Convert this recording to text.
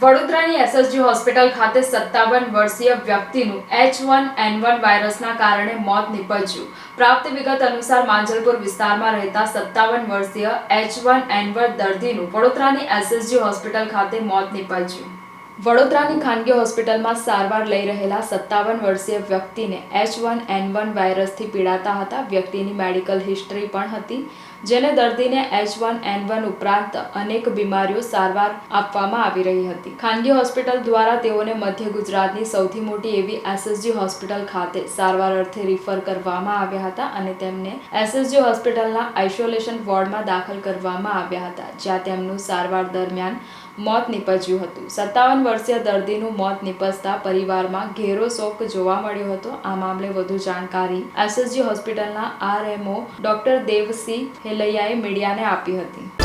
વડોદરાની SSG hospital ખાતે 57 વર્ષીય વ્યક્તિનું H1N1 વાયરસના કારણે મોત નીપજ્યું। પ્રાપ્ત વિગત અનુસાર માંજલપુર વિસ્તારમાં રહેતા 57 વર્ષીય H1N1 દર્દીનું વડોદરાની એસએસજી હોસ્પિટલ ખાતે મોત નીપજ્યું। વડોદરાની ખાનગી હોસ્પિટલમાં સારવાર લઈ રહેલા 57 વર્ષીય વ્યક્તિને H1N1 વાયરસથી પીડાતા હતા। વ્યક્તિની મેડિકલ હિસ્ટ્રી પણ હતી, જેને દર્દીને H1N1 ઉપરાંત અનેક બીમારીઓ સારવાર આપવામાં આવી રહી હતી। ખાનગી હોસ્પિટલ દ્વારા તેઓને મધ્ય ગુજરાતની સૌથી મોટી એવી એસએસજી હોસ્પિટલ ખાતે સારવાર અર્થે રિફર કરવામાં આવ્યા હતા અને તેમને એસએસજી હોસ્પિટલના આઇસોલેશન વોર્ડમાં દાખલ કરવામાં આવ્યા હતા, જ્યાં તેમનું સારવાર દરમિયાન મોત નીપજ્યું હતું। 57 વર્ષીય દર્દીનું મોત નીપજતા પરિવારમાં ઘેરો શોક જોવા મળ્યો હતો। આ મામલે વધુ જાણકારી એસએસજી હોસ્પિટલના RMO ડોક્ટર દેવસિંહ હેલૈયાએ મીડિયાને આપી હતી।